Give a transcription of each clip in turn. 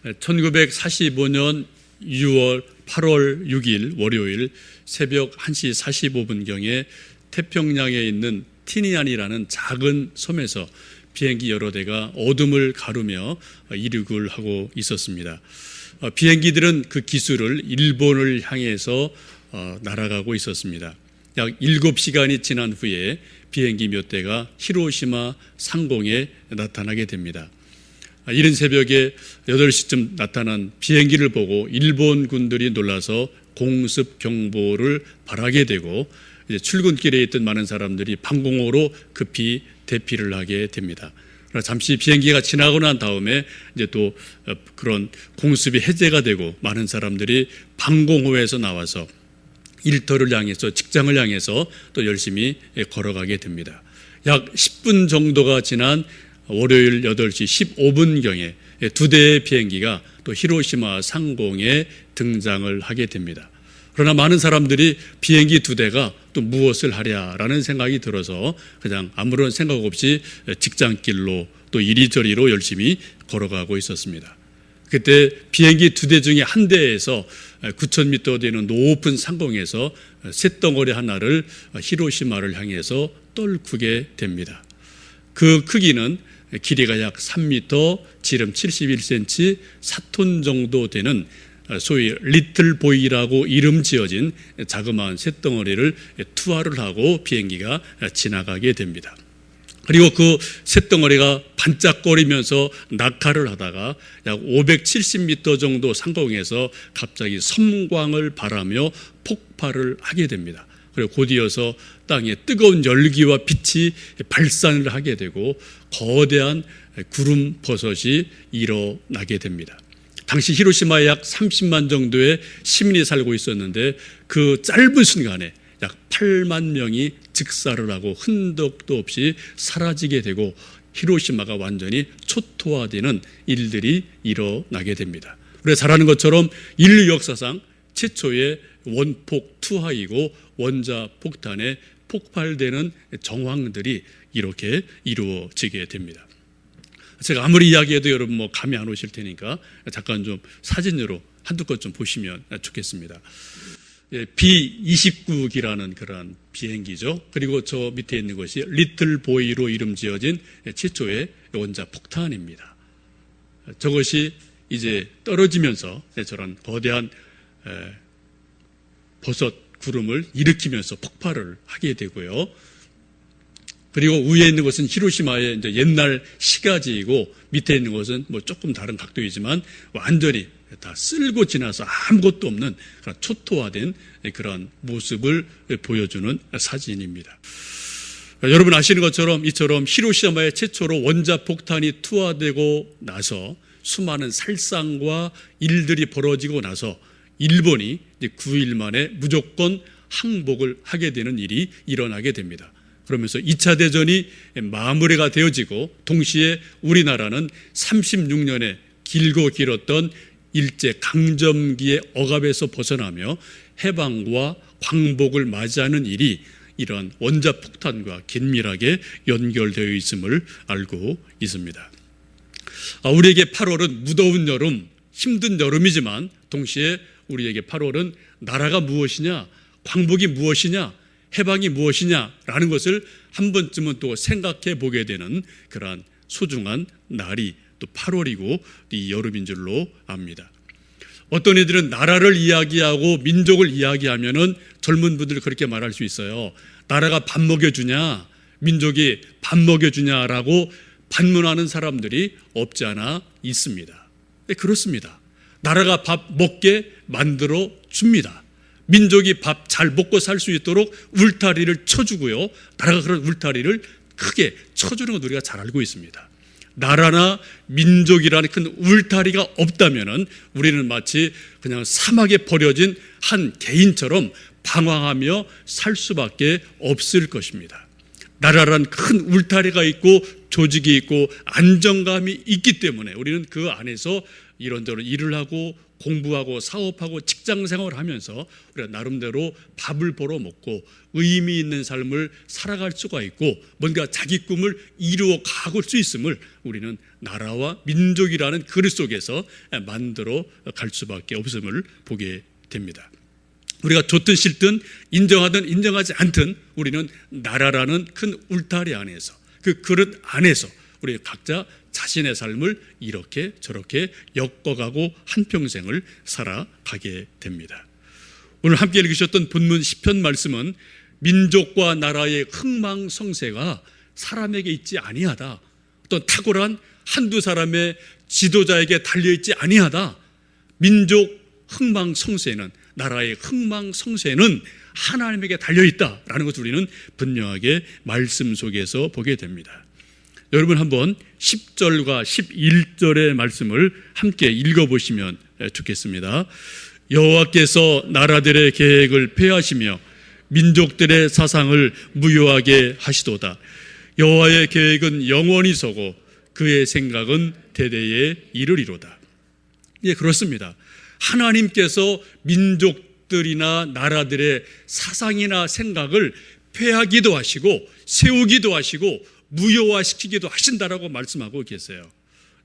1945년 8월 6일 월요일 새벽 1시 45분경에 태평양에 있는 티니안이라는 작은 섬에서 비행기 여러 대가 어둠을 가르며 이륙을 하고 있었습니다. 비행기들은 그 기술을 일본을 향해서 날아가고 있었습니다. 약 7시간이 지난 후에 비행기 몇 대가 히로시마 상공에 나타나게 됩니다. 이른 새벽에 8시쯤 나타난 비행기를 보고 일본 군들이 놀라서 공습 경보를 발하게 되고 이제 출근길에 있던 많은 사람들이 방공호로 급히 대피를 하게 됩니다. 잠시 비행기가 지나고 난 다음에 이제 또 그런 공습이 해제가 되고 많은 사람들이 방공호에서 나와서 일터를 향해서 직장을 향해서 또 열심히 걸어가게 됩니다. 약 10분 정도가 지난 월요일 8시 15분경에 2대의 비행기가 또 히로시마 상공에 등장을 하게 됩니다. 그러나 많은 사람들이 비행기 2대가 또 무엇을 하랴라는 생각이 들어서 그냥 아무런 생각 없이 직장길로 또 이리저리로 열심히 걸어가고 있었습니다. 그때 비행기 2대 중에 한 대에서 9,000m 되는 높은 상공에서 쇳덩어리 하나를 히로시마를 향해서 떨구게 됩니다. 그 크기는 길이가 약 3m, 지름 71cm, 4톤 정도 되는 소위 리틀 보이라고 이름 지어진 자그마한 쇳덩어리를 투하를 하고 비행기가 지나가게 됩니다. 그리고 그 쇳덩어리가 반짝거리면서 낙하를 하다가 약 570m 정도 상공에서 갑자기 섬광을 발하며 폭발을 하게 됩니다. 그리고 곧이어서 땅에 뜨거운 열기와 빛이 발산을 하게 되고 거대한 구름 버섯이 일어나게 됩니다. 당시 히로시마에 약 30만 정도의 시민이 살고 있었는데 그 짧은 순간에 약 8만 명이 즉사를 하고 흔적도 없이 사라지게 되고 히로시마가 완전히 초토화되는 일들이 일어나게 됩니다. 우리가 잘 아는 것처럼 인류 역사상 최초의 원폭 투하이고 원자 폭탄에 폭발되는 정황들이 이렇게 이루어지게 됩니다. 제가 아무리 이야기해도 여러분 뭐 감이 안 오실 테니까 잠깐 좀 사진으로 한두 것 좀 보시면 좋겠습니다. B-29기라는 그런 비행기죠. 그리고 저 밑에 있는 것이 리틀 보이로 이름 지어진 최초의 원자 폭탄입니다. 저것이 이제 떨어지면서 저런 거대한 버섯 구름을 일으키면서 폭발을 하게 되고요. 그리고 위에 있는 것은 히로시마의 이제 옛날 시가지이고 밑에 있는 것은 뭐 조금 다른 각도이지만 완전히 다 쓸고 지나서 아무것도 없는 그런 초토화된 그런 모습을 보여주는 사진입니다. 여러분 아시는 것처럼 이처럼 히로시마에 최초로 원자폭탄이 투하되고 나서 수많은 살상과 일들이 벌어지고 나서 일본이 9일 만에 무조건 항복을 하게 되는 일이 일어나게 됩니다. 그러면서 2차 대전이 마무리가 되어지고 동시에 우리나라는 36년의 길고 길었던 일제 강점기의 억압에서 벗어나며 해방과 광복을 맞이하는 일이 이러한 원자폭탄과 긴밀하게 연결되어 있음을 알고 있습니다. 우리에게 8월은 무더운 여름, 힘든 여름이지만 동시에 우리에게 8월은 나라가 무엇이냐, 광복이 무엇이냐, 해방이 무엇이냐라는 것을 한 번쯤은 또 생각해 보게 되는 그러한 소중한 날이 또 8월이고 이 여름인 줄로 압니다. 어떤 이들은 나라를 이야기하고 민족을 이야기하면은 젊은 분들 그렇게 말할 수 있어요. 나라가 밥 먹여주냐, 민족이 밥 먹여주냐라고 반문하는 사람들이 없지 않아 있습니다. 네, 그렇습니다. 나라가 밥 먹게 만들어 줍니다. 민족이 밥 잘 먹고 살 수 있도록 울타리를 쳐주고요. 나라가 그런 울타리를 크게 쳐주는 건 우리가 잘 알고 있습니다. 나라나 민족이라는 큰 울타리가 없다면은 우리는 마치 그냥 사막에 버려진 한 개인처럼 방황하며 살 수밖에 없을 것입니다. 나라란 큰 울타리가 있고 조직이 있고 안정감이 있기 때문에 우리는 그 안에서 이런저런 일을 하고 공부하고 사업하고 직장생활을 하면서 우리가 나름대로 밥을 벌어 먹고 의미 있는 삶을 살아갈 수가 있고 뭔가 자기 꿈을 이루어 가볼 수 있음을 우리는 나라와 민족이라는 그릇 속에서 만들어 갈 수밖에 없음을 보게 됩니다. 우리가 좋든 싫든 인정하든 인정하지 않든 우리는 나라라는 큰 울타리 안에서 그 그릇 안에서 우리 각자 자신의 삶을 이렇게 저렇게 엮어가고 한평생을 살아가게 됩니다. 오늘 함께 읽으셨던 본문 시편 말씀은 민족과 나라의 흥망성쇠가 사람에게 있지 아니하다. 어떤 탁월한 한두 사람의 지도자에게 달려있지 아니하다. 민족 흥망성쇠는 나라의 흥망성쇠는 하나님에게 달려있다라는 것을 우리는 분명하게 말씀 속에서 보게 됩니다. 여러분 한번 10절과 11절의 말씀을 함께 읽어보시면 좋겠습니다. 여호와께서 나라들의 계획을 폐하시며 민족들의 사상을 무효하게 하시도다. 여호와의 계획은 영원히 서고 그의 생각은 대대에 이르리로다. 예, 그렇습니다. 하나님께서 민족들이나 나라들의 사상이나 생각을 폐하기도 하시고 세우기도 하시고 무효화시키기도 하신다라고 말씀하고 계세요.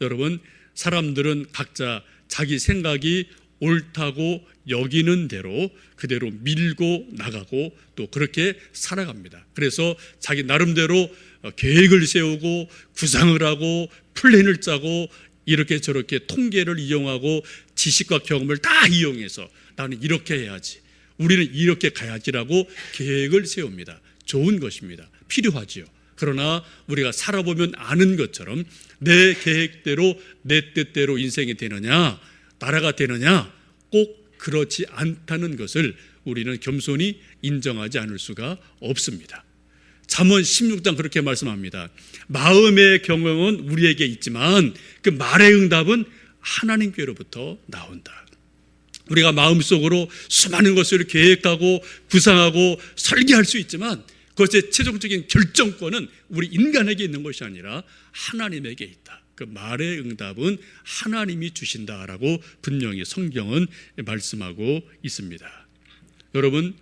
여러분, 사람들은 각자 자기 생각이 옳다고 여기는 대로 그대로 밀고 나가고 또 그렇게 살아갑니다. 그래서 자기 나름대로 계획을 세우고 구상을 하고 플랜을 짜고 이렇게 저렇게 통계를 이용하고 지식과 경험을 다 이용해서 나는 이렇게 해야지, 우리는 이렇게 가야지라고 계획을 세웁니다. 좋은 것입니다. 필요하지요. 그러나 우리가 살아보면 아는 것처럼 내 계획대로 내 뜻대로 인생이 되느냐, 나라가 되느냐, 꼭 그렇지 않다는 것을 우리는 겸손히 인정하지 않을 수가 없습니다. 잠언 16장 그렇게 말씀합니다. 마음의 경영은 우리에게 있지만 그 말의 응답은 하나님께로부터 나온다. 우리가 마음속으로 수많은 것을 계획하고 구상하고 설계할 수 있지만 그것의 최종적인 결정권은 우리 인간에게 있는 것이 아니라 하나님에게 있다. 그 말의 응답은 하나님이 주신다라고 분명히 성경은 말씀하고 있습니다. 여러분,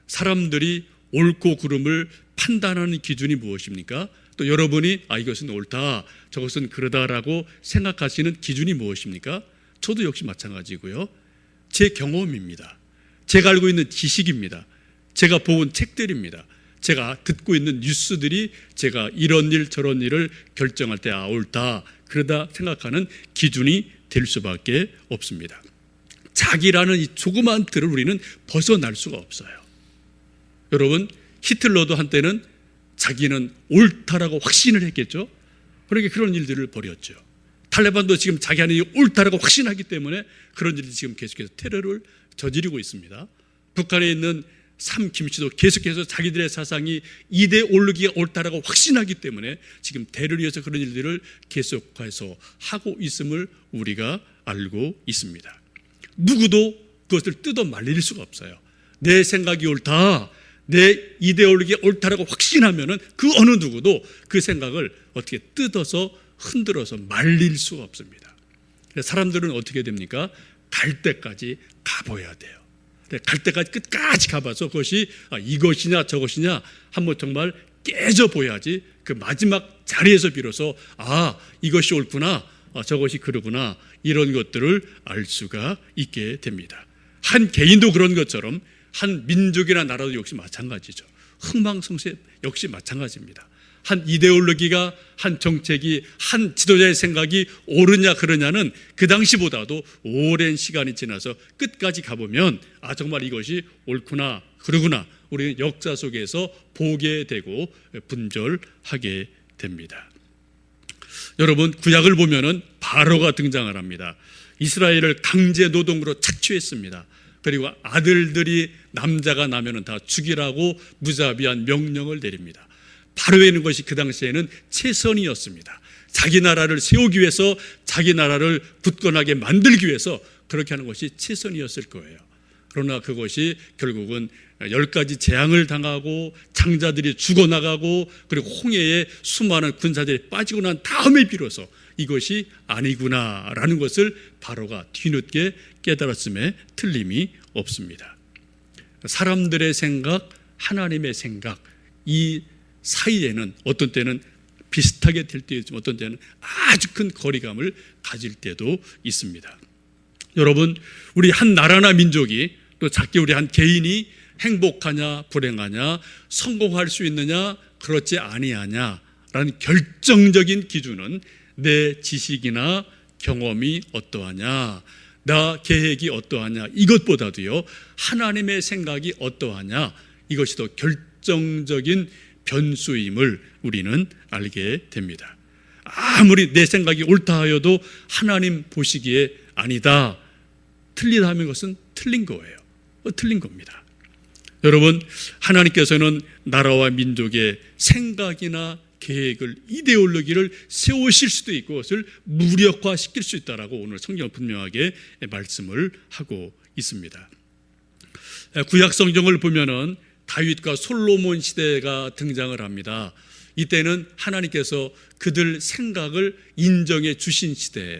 사람들이 옳고 그름을 판단하는 기준이 무엇입니까? 또 여러분이 이것은 옳다, 저것은 그러다라고 생각하시는 기준이 무엇입니까? 저도 역시 마찬가지고요. 제 경험입니다. 제가 알고 있는 지식입니다. 제가 본 책들입니다. 제가 듣고 있는 뉴스들이 제가 이런 일 저런 일을 결정할 때 옳다, 그러다 생각하는 기준이 될 수밖에 없습니다. 자기라는 이 조그마한 틀을 우리는 벗어날 수가 없어요. 여러분, 히틀러도 한때는 자기는 옳다라고 확신을 했겠죠. 그러니까 그런 일들을 벌였죠. 탈레반도 지금 자기 안에 옳다라고 확신하기 때문에 그런 일이 지금 계속해서 테러를 저지르고 있습니다. 북한에 있는 삼김씨도 계속해서 자기들의 사상이 이데올로기가 옳다라고 확신하기 때문에 지금 대를 위해서 그런 일들을 계속해서 하고 있음을 우리가 알고 있습니다. 누구도 그것을 뜯어 말릴 수가 없어요. 내 생각이 옳다, 내 이데올로기가 옳다라고 확신하면은 그 어느 누구도 그 생각을 어떻게 뜯어서 흔들어서 말릴 수가 없습니다. 사람들은 어떻게 됩니까? 갈 때까지 가봐야 돼요. 갈 때까지 끝까지 가봐서 그것이 이것이냐 저것이냐 한번 정말 깨져보야지 그 마지막 자리에서 비로소 이것이 옳구나, 저것이 그러구나, 이런 것들을 알 수가 있게 됩니다. 한 개인도 그런 것처럼 한 민족이나 나라도 역시 마찬가지죠. 흥망성쇠 역시 마찬가지입니다. 한 이데올로기가, 한 정책이, 한 지도자의 생각이 옳으냐 그러냐는 그 당시보다도 오랜 시간이 지나서 끝까지 가보면 정말 이것이 옳구나 그러구나 우리는 역사 속에서 보게 되고 분별하게 됩니다. 여러분, 구약을 보면은 바로가 등장을 합니다. 이스라엘을 강제 노동으로 착취했습니다. 그리고 아들들이 남자가 나면은 다 죽이라고 무자비한 명령을 내립니다. 바로에는 것이 그 당시에는 최선이었습니다. 자기 나라를 세우기 위해서, 자기 나라를 굳건하게 만들기 위해서 그렇게 하는 것이 최선이었을 거예요. 그러나 그것이 결국은 10가지 재앙을 당하고 장자들이 죽어나가고 그리고 홍해에 수많은 군사들이 빠지고 난 다음에 비로소 이것이 아니구나라는 것을 바로가 뒤늦게 깨달았음에 틀림이 없습니다. 사람들의 생각, 하나님의 생각, 이 사이에는 어떤 때는 비슷하게 될 때도 있지만 어떤 때는 아주 큰 거리감을 가질 때도 있습니다. 여러분, 우리 한 나라나 민족이 또 작게 우리 한 개인이 행복하냐 불행하냐, 성공할 수 있느냐 그렇지 아니하냐라는 결정적인 기준은 내 지식이나 경험이 어떠하냐, 나 계획이 어떠하냐, 이것보다도요 하나님의 생각이 어떠하냐, 이것이 더 결정적인 변수임을 우리는 알게 됩니다. 아무리 내 생각이 옳다 하여도 하나님 보시기에 아니다, 틀리다 하면 그것은 틀린 거예요. 틀린 겁니다. 여러분, 하나님께서는 나라와 민족의 생각이나 계획을, 이데올로기를 세우실 수도 있고 그것을 무력화시킬 수 있다라고 오늘 성경은 분명하게 말씀을 하고 있습니다. 구약 성경을 보면은 다윗과 솔로몬 시대가 등장을 합니다. 이때는 하나님께서 그들 생각을 인정해 주신 시대예요.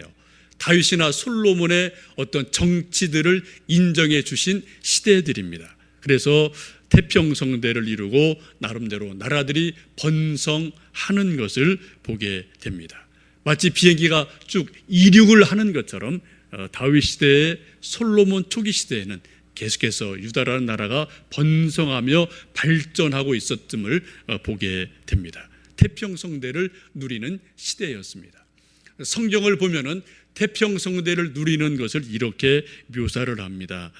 다윗이나 솔로몬의 어떤 정치들을 인정해 주신 시대들입니다. 그래서 태평성대를 이루고 나름대로 나라들이 번성하는 것을 보게 됩니다. 마치 비행기가 쭉 이륙을 하는 것처럼 다윗 시대의 솔로몬 초기 시대에는 계속해서 유다라는 나라가 번성하며 발전하고 있었음을 보게 됩니다. 태평성대를 누리는 시대였습니다. 성경을 보면은 태평성대를 누리는 것을 이렇게 묘사를 합니다.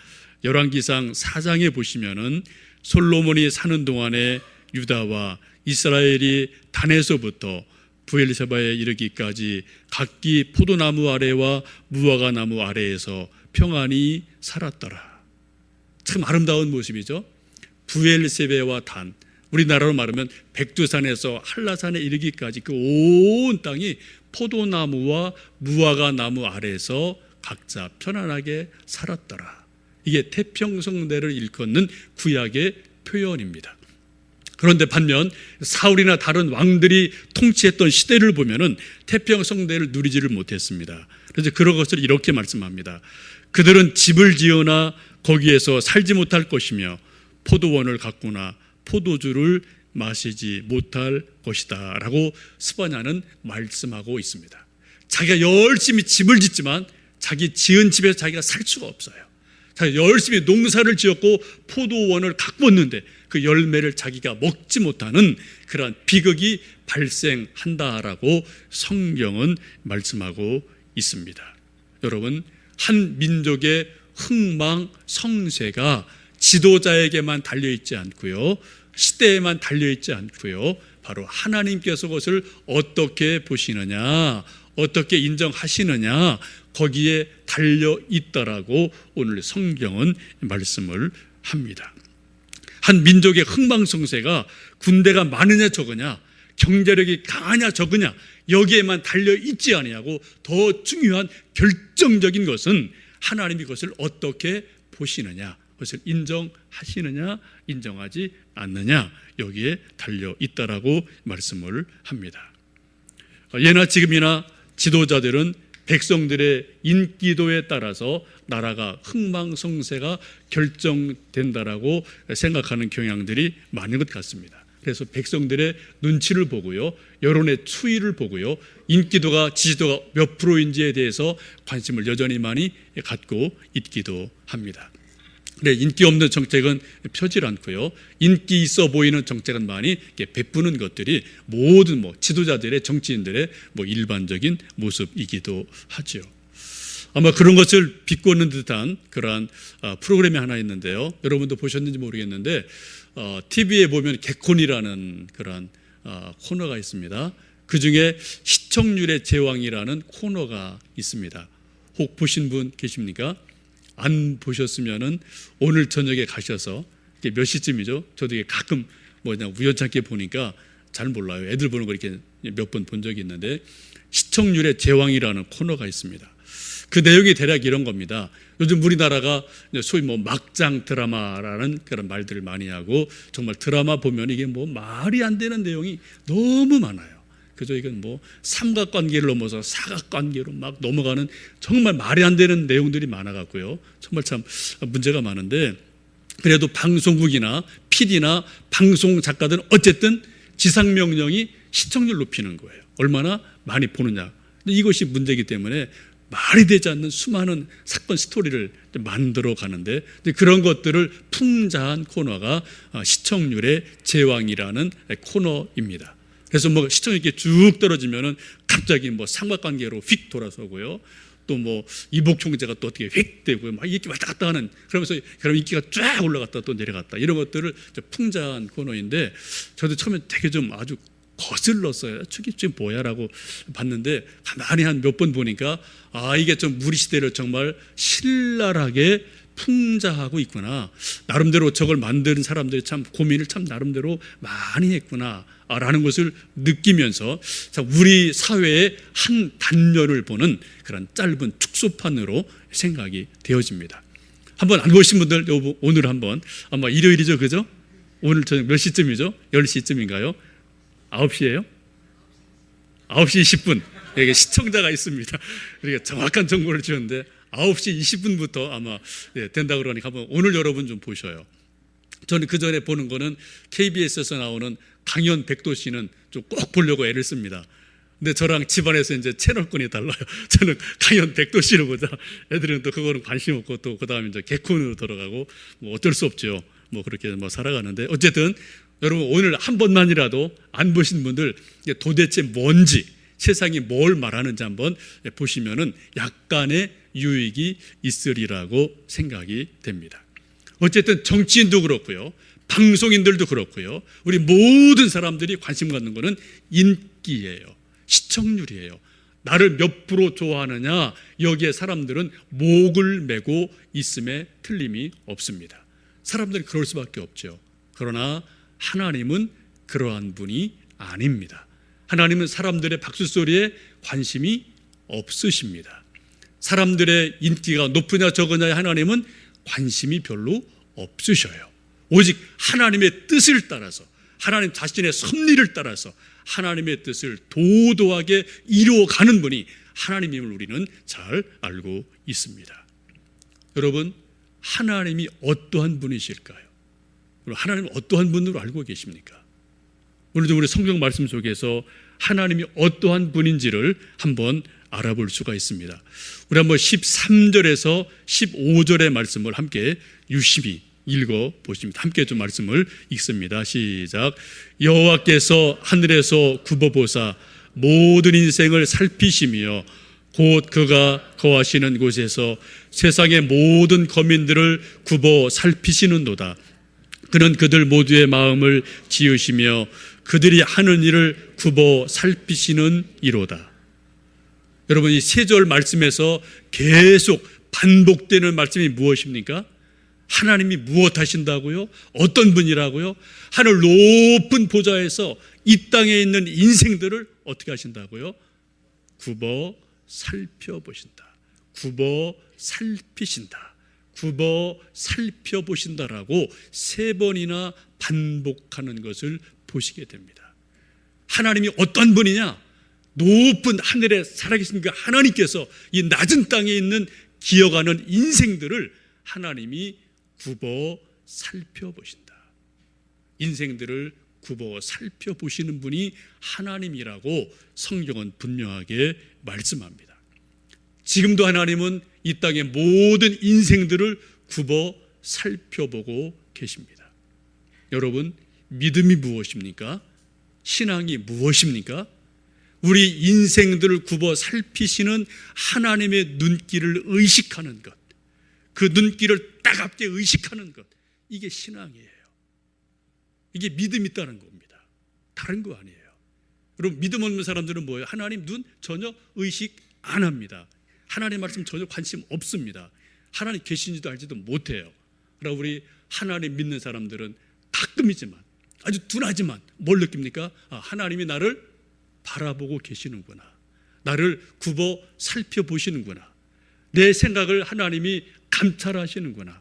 열왕기상 4장에 보시면은 솔로몬이 사는 동안에 유다와 이스라엘이 단에서부터 브엘세바에 이르기까지 각기 포도나무 아래와 무화과 나무 아래에서 평안히 살았더라. 참 아름다운 모습이죠. 브엘세바와 단, 우리나라로 말하면 백두산에서 한라산에 이르기까지 그 온 땅이 포도나무와 무화과 나무 아래에서 각자 편안하게 살았더라. 이게 태평성대를 일컫는 구약의 표현입니다. 그런데 반면 사울이나 다른 왕들이 통치했던 시대를 보면은 태평성대를 누리지를 못했습니다. 그래서 그런 것을 이렇게 말씀합니다. 그들은 집을 지으나 거기에서 살지 못할 것이며 포도원을 가꾸나 포도주를 마시지 못할 것이다 라고 스바냐는 말씀하고 있습니다. 자기가 열심히 집을 짓지만 자기 지은 집에서 자기가 살 수가 없어요. 자기가 열심히 농사를 지었고 포도원을 가꾸었는데 그 열매를 자기가 먹지 못하는 그러한 비극이 발생한다라고 성경은 말씀하고 있습니다. 여러분, 한 민족의 흥망성쇠가 지도자에게만 달려있지 않고요, 시대에만 달려있지 않고요, 바로 하나님께서 그것을 어떻게 보시느냐, 어떻게 인정하시느냐, 거기에 달려있다라고 오늘 성경은 말씀을 합니다. 한 민족의 흥망성쇠가 군대가 많으냐 적으냐, 경제력이 강하냐 적으냐, 여기에만 달려있지 아니하고 더 중요한 결정적인 것은 하나님이 그것을 어떻게 보시느냐, 그것을 인정하시느냐 인정하지 않느냐, 여기에 달려있다라고 말씀을 합니다. 예나 지금이나 지도자들은 백성들의 인기도에 따라서 나라가 흥망성쇠가 결정된다라고 생각하는 경향들이 많은 것 같습니다. 그래서 백성들의 눈치를 보고요, 여론의 추이를 보고요, 인기도가, 지지도가 몇 프로인지에 대해서 관심을 여전히 많이 갖고 있기도 합니다. 근데 인기 없는 정책은 펴질 않고요, 인기 있어 보이는 정책은 많이 베푸는 것들이 모든 지도자들의, 정치인들의 일반적인 모습이기도 하죠. 아마 그런 것을 비꼬는 듯한 그러한 프로그램이 하나 있는데요, 여러분도 보셨는지 모르겠는데 TV에 보면 개콘이라는 그런 코너가 있습니다. 그 중에 시청률의 제왕이라는 코너가 있습니다. 혹 보신 분 계십니까? 안 보셨으면은 오늘 저녁에 가셔서, 몇 시쯤이죠? 저도 이게 가끔 그냥 우연찮게 보니까 잘 몰라요. 애들 보는 거 이렇게 몇 번 본 적이 있는데, 시청률의 제왕이라는 코너가 있습니다. 그 내용이 대략 이런 겁니다. 요즘 우리나라가 소위 뭐 막장 드라마라는 그런 말들을 많이 하고, 정말 드라마 보면 이게 뭐 말이 안 되는 내용이 너무 많아요. 그죠? 이건 뭐 삼각관계를 넘어서 사각관계로 막 넘어가는 정말 말이 안 되는 내용들이 많아갖고요. 정말 참 문제가 많은데, 그래도 방송국이나 PD나 방송 작가들은 어쨌든 지상명령이 시청률 높이는 거예요. 얼마나 많이 보느냐. 이것이 문제이기 때문에 말이 되지 않는 수많은 사건 스토리를 만들어 가는데, 그런 것들을 풍자한 코너가 시청률의 제왕이라는 코너입니다. 그래서 뭐 시청률이 이렇게 쭉 떨어지면은 갑자기 뭐 삼각관계로 휙 돌아서고요. 또 뭐 이복 총재가 또 어떻게 휙 되고요. 막 이렇게 왔다 갔다 하는, 그러면서 그럼 인기가 쫙 올라갔다 또 내려갔다, 이런 것들을 풍자한 코너인데, 저도 처음에 되게 좀 아주 거슬렀어요. 저게 뭐야라고 봤는데, 가만히 한 몇 번 보니까 이게 좀 우리 시대를 정말 신랄하게 풍자하고 있구나. 나름대로 저걸 만드는 사람들이 참 고민을 참 나름대로 많이 했구나 라는 것을 느끼면서, 우리 사회의 한 단면을 보는 그런 짧은 축소판으로 생각이 되어집니다. 한번 안 보신 분들 오늘 한번, 아마 일요일이죠, 그죠? 오늘 저녁 몇 시쯤이죠? 10시쯤인가요? 9시예요? 9시 20분. 여기 시청자가 있습니다. 우리가 정확한 정보를 주는데 9시 20분부터 아마 된다 그러니까 한번 오늘 여러분 좀 보셔요. 저는 그 전에 보는 거는 KBS에서 나오는 강연 백도씨는 좀 꼭 보려고 애를 씁니다. 근데 저랑 집안에서 이제 채널권이 달라요. 저는 강연 백도씨를 보자. 애들은 또 그거는 관심 없고, 또 그 다음에 이제 개콘으로 들어가고, 뭐 어쩔 수 없죠. 뭐 그렇게 뭐 살아가는데, 어쨌든 여러분 오늘 한 번만이라도 안 보신 분들 도대체 뭔지, 세상이 뭘 말하는지 한번 보시면은 약간의 유익이 있으리라고 생각이 됩니다. 어쨌든 정치인도 그렇고요, 방송인들도 그렇고요, 우리 모든 사람들이 관심 갖는 것은 인기예요. 시청률이에요. 나를 몇 프로 좋아하느냐, 여기에 사람들은 목을 메고 있음에 틀림이 없습니다. 사람들이 그럴 수밖에 없죠. 그러나 하나님은 그러한 분이 아닙니다. 하나님은 사람들의 박수소리에 관심이 없으십니다. 사람들의 인기가 높으냐 적으냐에 하나님은 관심이 별로 없으셔요. 오직 하나님의 뜻을 따라서, 하나님 자신의 섭리를 따라서 하나님의 뜻을 도도하게 이루어가는 분이 하나님임을 우리는 잘 알고 있습니다. 여러분, 하나님이 어떠한 분이실까요? 하나님은 어떠한 분으로 알고 계십니까? 오늘도 우리 성경 말씀 속에서 하나님이 어떠한 분인지를 한번 알아볼 수가 있습니다. 우리 한번 13절에서 15절의 말씀을 함께 유심히 읽어보십니다. 함께 좀 말씀을 읽습니다. 시작. 여호와께서 하늘에서 굽어보사 모든 인생을 살피시며 곧 그가 거하시는 곳에서 세상의 모든 거민들을 굽어 살피시는도다. 그는 그들 모두의 마음을 지으시며 그들이 하는 일을 굽어 살피시는 이로다. 여러분, 이 세 절 말씀에서 계속 반복되는 말씀이 무엇입니까? 하나님이 무엇 하신다고요? 어떤 분이라고요? 하늘 높은 보좌에서 이 땅에 있는 인생들을 어떻게 하신다고요? 굽어 살펴보신다. 굽어 살피신다. 굽어 살펴보신다라고 세 번이나 반복하는 것을 보시게 됩니다. 하나님이 어떤 분이냐? 높은 하늘에 살아계신 그 하나님께서 이 낮은 땅에 있는 기어가는 인생들을 하나님이 굽어 살펴보신다. 인생들을 굽어 살펴보시는 분이 하나님이라고 성경은 분명하게 말씀합니다. 지금도 하나님은 이 땅의 모든 인생들을 굽어 살펴보고 계십니다. 여러분, 믿음이 무엇입니까? 신앙이 무엇입니까? 우리 인생들을 굽어 살피시는 하나님의 눈길을 의식하는 것, 그 눈길을 따갑게 의식하는 것, 이게 신앙이에요. 이게 믿음이 있다는 겁니다. 다른 거 아니에요. 여러분, 믿음 없는 사람들은 뭐예요? 하나님 눈 전혀 의식 안 합니다. 하나님 말씀 전혀 관심 없습니다. 하나님 계신지도 알지도 못해요. 그러나 우리 하나님 믿는 사람들은 가끔이지만, 아주 둔하지만 뭘 느낍니까? 하나님이 나를 바라보고 계시는구나. 나를 굽어 살펴보시는구나. 내 생각을 하나님이 감찰하시는구나.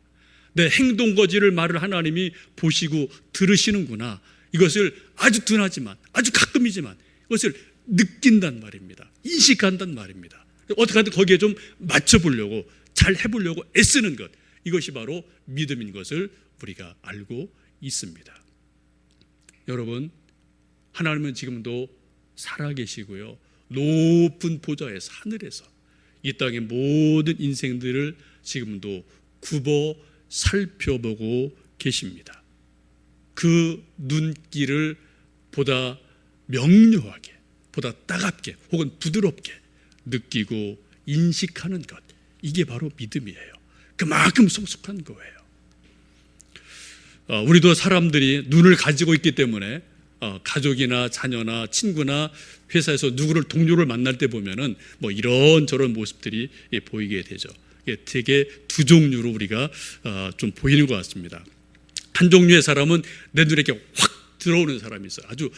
내 행동 거지를 말을 하나님이 보시고 들으시는구나. 이것을 아주 둔하지만, 아주 가끔이지만 이것을 느낀단 말입니다. 인식한단 말입니다. 어떻게 하든 거기에 좀 맞춰보려고, 잘 해보려고 애쓰는 것, 이것이 바로 믿음인 것을 우리가 알고 있습니다. 여러분, 하나님은 지금도 살아계시고요, 높은 보좌에서, 하늘에서 이 땅의 모든 인생들을 지금도 굽어 살펴보고 계십니다. 그 눈길을 보다 명료하게, 보다 따갑게 혹은 부드럽게 느끼고 인식하는 것, 이게 바로 믿음이에요. 그만큼 성숙한 거예요. 우리도 사람들이 눈을 가지고 있기 때문에 가족이나 자녀나 친구나 회사에서 누구를, 동료를 만날 때 보면은 뭐 이런저런 모습들이 보이게 되죠. 되게 두 종류로 우리가 좀 보이는 것 같습니다. 한 종류의 사람은 내 눈에 이렇게 확 들어오는 사람이 있어요. 아주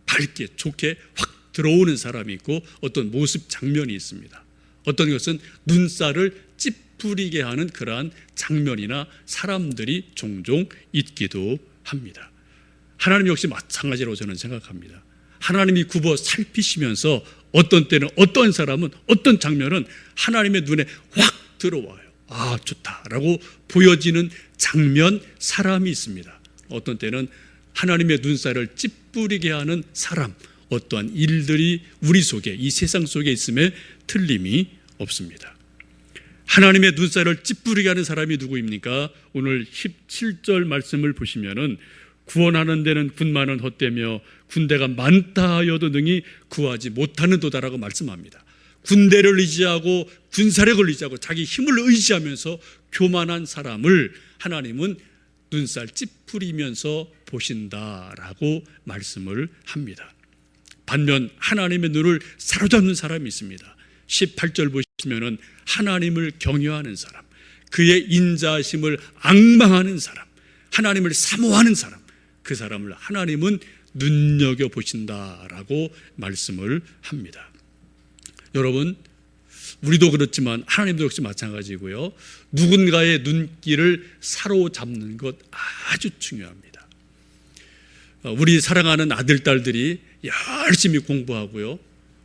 밝게 좋게 확 들어오는 사람이 있고, 어떤 모습 장면이 있습니다. 어떤 것은 눈살을 찌푸리게 하는 그러한 장면이나 사람들이 종종 있기도 합니다. 하나님 역시 마찬가지라고 저는 생각합니다. 하나님이 굽어 살피시면서 어떤 때는, 어떤 사람은, 어떤 장면은 하나님의 눈에 확 들어와요. 아, 좋다라고 보여지는 장면, 사람이 있습니다. 어떤 때는 하나님의 눈살을 찌푸리게 하는 사람, 어떠한 일들이 우리 속에, 이 세상 속에 있음에 틀림이 없습니다. 하나님의 눈살을 찌푸리게 하는 사람이 누구입니까? 오늘 17절 말씀을 보시면은 구원하는 데는 군마는 헛되며 군대가 많다 하여도 능히 구하지 못하는도다라고 말씀합니다. 군대를 의지하고 군사력을 의지하고 자기 힘을 의지하면서 교만한 사람을 하나님은 눈살 찌푸리면서 보신다라고 말씀을 합니다. 반면 하나님의 눈을 사로잡는 사람이 있습니다. 18절 보시면은 하나님을 경외하는 사람, 그의 인자하심을 앙망하는 사람, 하나님을 사모하는 사람, 그 사람을 하나님은 눈여겨보신다라고 말씀을 합니다. 여러분, 우리도 그렇지만 하나님도 역시 마찬가지고요, 누군가의 눈길을 사로잡는 것 아주 중요합니다. 우리 사랑하는 아들, 딸들이 열심히 공부하고요,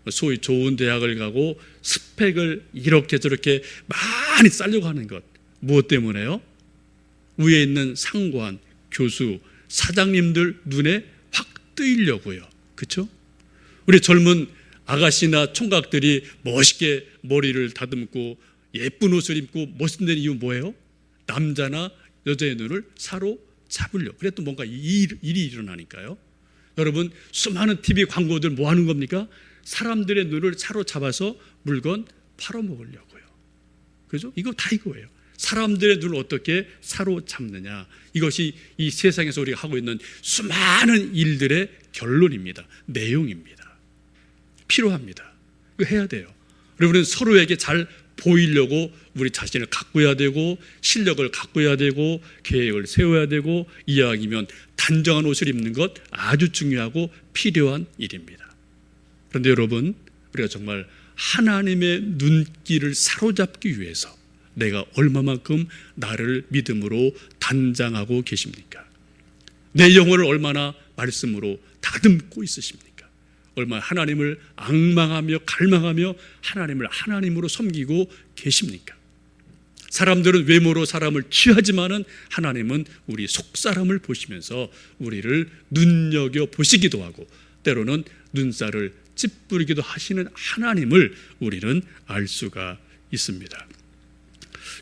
소위 좋은 대학을 가고 스펙을 이렇게 저렇게 많이 쌓려고 하는 것, 무엇 때문에요? 위에 있는 상관, 교수, 사장님들 눈에 확 뜨이려고요. 그렇죠? 우리 젊은 아가씨나 총각들이 멋있게 머리를 다듬고 예쁜 옷을 입고 멋있는 이유 뭐예요? 남자나 여자의 눈을 사로잡으려고. 그래 또 뭔가 일이 일어나니까요. 여러분, 수많은 TV 광고들 뭐 하는 겁니까? 사람들의 눈을 사로잡아서 물건 팔아먹으려고요. 그죠? 이거 다 이거예요. 사람들의 눈을 어떻게 사로잡느냐, 이것이 이 세상에서 우리가 하고 있는 수많은 일들의 결론입니다. 내용입니다. 필요합니다. 이거 해야 돼요. 우리는 서로에게 잘 보이려고 우리 자신을 가꾸어야 되고, 실력을 가꾸어야 되고, 계획을 세워야 되고, 이왕이면 단정한 옷을 입는 것 아주 중요하고 필요한 일입니다. 그런데 여러분, 우리가 정말 하나님의 눈길을 사로잡기 위해서 내가 얼마만큼 나를 믿음으로 단장하고 계십니까? 내 영혼을 얼마나 말씀으로 다듬고 있으십니까? 얼마나 하나님을 앙망하며 갈망하며 하나님을 하나님으로 섬기고 계십니까? 사람들은 외모로 사람을 취하지만은 하나님은 우리 속사람을 보시면서 우리를 눈여겨보시기도 하고, 때로는 눈살을 찌푸리기도 하시는 하나님을 우리는 알 수가 있습니다.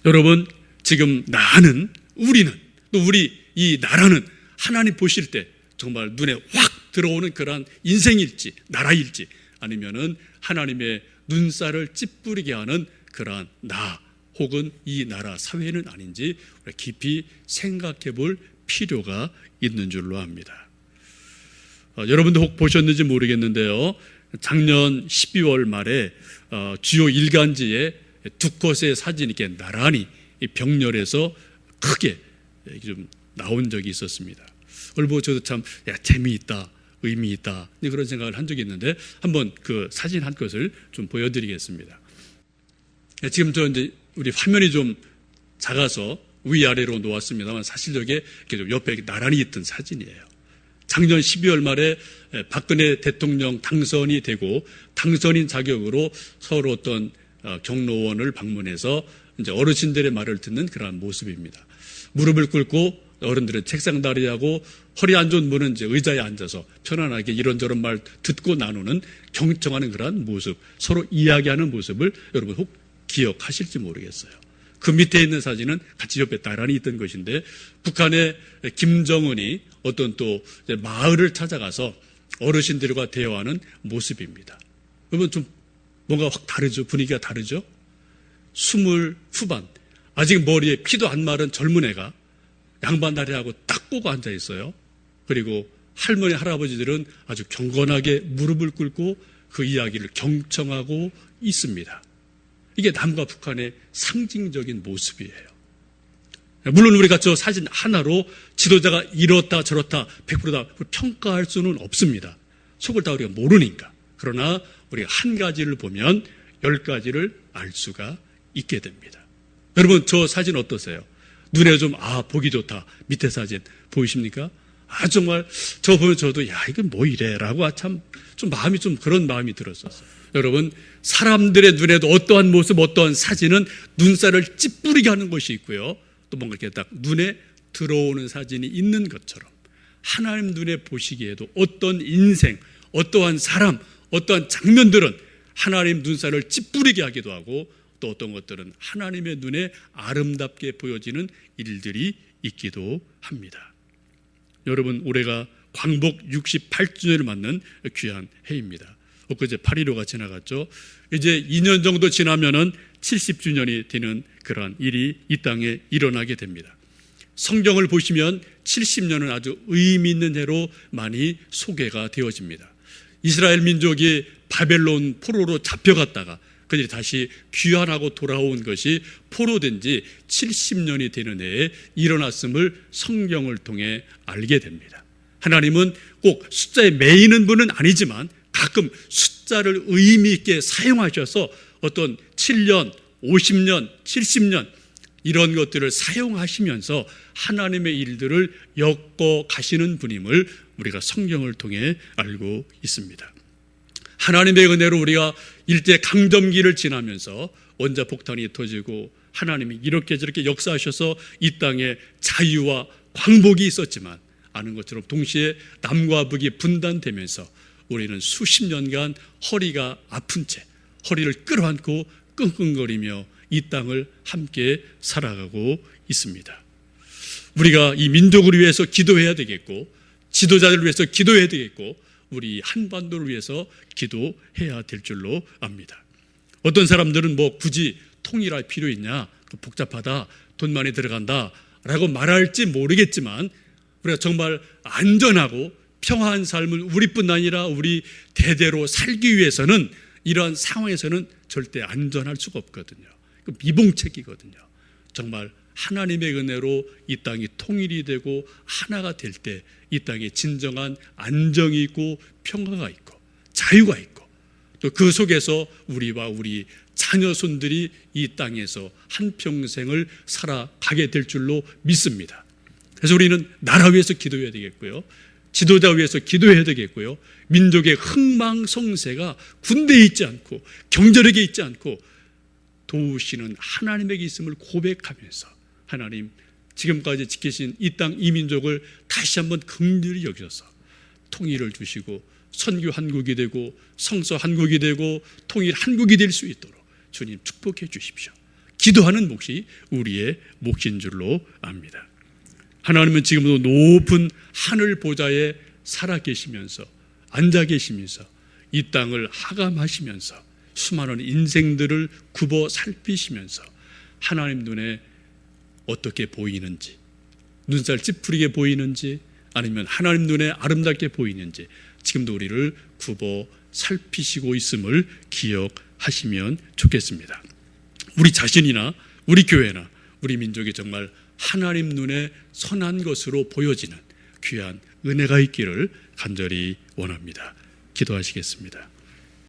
여러분, 지금 나는, 우리는, 또 우리 이 나라는 하나님 보실 때 정말 눈에 확 들어오는 그러한 인생일지, 나라일지, 아니면은 하나님의 눈살을 찌푸리게 하는 그러한 나 혹은 이 나라 사회는 아닌지 깊이 생각해 볼 필요가 있는 줄로 압니다. 여러분도 혹 보셨는지 모르겠는데요, 작년 12월 말에 주요 일간지에 두 컷의 사진이 이렇게 나란히 벽렬해서 크게 좀 나온 적이 있었습니다. 그걸 보고 저도 참 재미있다, 의미 있다, 그런 생각을 한 적이 있는데, 한번 그 사진 한 컷을 좀 보여드리겠습니다. 지금 저 이제 우리 화면이 좀 작아서 위아래로 놓았습니다만 사실 저게 옆에 나란히 있던 사진이에요. 작년 12월 말에 박근혜 대통령 당선이 되고 당선인 자격으로 서울 어떤 경로원을 방문해서 이제 어르신들의 말을 듣는 그러한 모습입니다. 무릎을 꿇고 어른들은 책상 다리하고 허리 안 좋은 분은 이제 의자에 앉아서 편안하게 이런저런 말 듣고 나누는 경청하는 그러한 모습, 서로 이야기하는 모습을 여러분 혹 기억하실지 모르겠어요. 그 밑에 있는 사진은 같이 옆에 나란히 있던 것인데 북한의 김정은이 어떤 또 마을을 찾아가서 어르신들과 대화하는 모습입니다. 여러분 좀 뭔가 확 다르죠? 분위기가 다르죠? 20 후반, 아직 머리에 피도 안 마른 젊은 애가 양반 다리하고 딱 꼬고 앉아 있어요. 그리고 할머니, 할아버지들은 아주 경건하게 무릎을 꿇고 그 이야기를 경청하고 있습니다. 이게 남과 북한의 상징적인 모습이에요. 물론 우리가 저 사진 하나로 지도자가 이렇다 저렇다 100%다 평가할 수는 없습니다. 속을 다 우리가 모르니까. 그러나 우리가 한 가지를 보면 10가지를 알 수가 있게 됩니다. 여러분 저 사진 어떠세요? 눈에 좀 보기 좋다. 밑에 사진 보이십니까? 정말 저 보면 저도 이게 뭐 이래 라고 참 좀 마음이 좀 그런 마음이 들었었어요. 여러분 사람들의 눈에도 어떠한 모습 어떠한 사진은 눈살을 찌푸리게 하는 것이 있고요. 또 뭔가 이렇게 딱 눈에 들어오는 사진이 있는 것처럼 하나님 눈에 보시기에도 어떤 인생, 어떠한 사람, 어떠한 장면들은 하나님 눈살을 찌푸리게 하기도 하고 또 어떤 것들은 하나님의 눈에 아름답게 보여지는 일들이 있기도 합니다. 여러분 올해가 광복 68주년을 맞는 귀한 해입니다. 엊그제 8.15가 지나갔죠. 이제 2년 정도 지나면은 70주년이 되는 그러한 일이 이 땅에 일어나게 됩니다. 성경을 보시면 70년은 아주 의미 있는 해로 많이 소개가 되어집니다. 이스라엘 민족이 바벨론 포로로 잡혀갔다가 그들이 다시 귀환하고 돌아온 것이 포로된 지 70년이 되는 해에 일어났음을 성경을 통해 알게 됩니다. 하나님은 꼭 숫자에 매이는 분은 아니지만 가끔 숫자를 의미 있게 사용하셔서 어떤 7년, 50년, 70년 이런 것들을 사용하시면서 하나님의 일들을 엮어 가시는 분임을 우리가 성경을 통해 알고 있습니다. 하나님의 은혜로 우리가 일제강점기를 지나면서 원자폭탄이 터지고 하나님이 이렇게 저렇게 역사하셔서 이 땅에 자유와 광복이 있었지만 아는 것처럼 동시에 남과 북이 분단되면서 우리는 수십 년간 허리가 아픈 채 허리를 끌어안고 끙끙거리며 이 땅을 함께 살아가고 있습니다. 우리가 이 민족을 위해서 기도해야 되겠고 지도자들을 위해서 기도해야 되겠고 우리 한반도를 위해서 기도해야 될 줄로 압니다. 어떤 사람들은 뭐 굳이 통일할 필요 있냐, 복잡하다, 돈 많이 들어간다 라고 말할지 모르겠지만 우리가 정말 안전하고 평화한 삶을 우리뿐 아니라 우리 대대로 살기 위해서는 이러한 상황에서는 절대 안전할 수가 없거든요. 미봉책이거든요. 정말 하나님의 은혜로 이 땅이 통일이 되고 하나가 될 때 이 땅에 진정한 안정이 있고 평화가 있고 자유가 있고 또 그 속에서 우리와 우리 자녀손들이 이 땅에서 한평생을 살아가게 될 줄로 믿습니다. 그래서 우리는 나라 위해서 기도해야 되겠고요. 지도자 위해서 기도해야 되겠고요. 민족의 흥망성쇠가 군대에 있지 않고 경제력에 있지 않고 도우시는 하나님에게 있음을 고백하면서 하나님 지금까지 지키신 이 땅 이 민족을 다시 한번 긍휼히 여기셔서 통일을 주시고 선교 한국이 되고 성서 한국이 되고 통일 한국이 될 수 있도록 주님 축복해 주십시오. 기도하는 몫이 우리의 몫인 줄로 압니다. 하나님은 지금도 높은 하늘 보좌에 살아 계시면서 앉아 계시면서 이 땅을 하감하시면서 수많은 인생들을 굽어 살피시면서 하나님 눈에 어떻게 보이는지 눈살 찌푸리게 보이는지 아니면 하나님 눈에 아름답게 보이는지 지금도 우리를 굽어 살피시고 있음을 기억하시면 좋겠습니다. 우리 자신이나 우리 교회나 우리 민족이 정말 하나님 눈에 선한 것으로 보여지는 귀한 은혜가 있기를 간절히 원합니다. 기도하시겠습니다.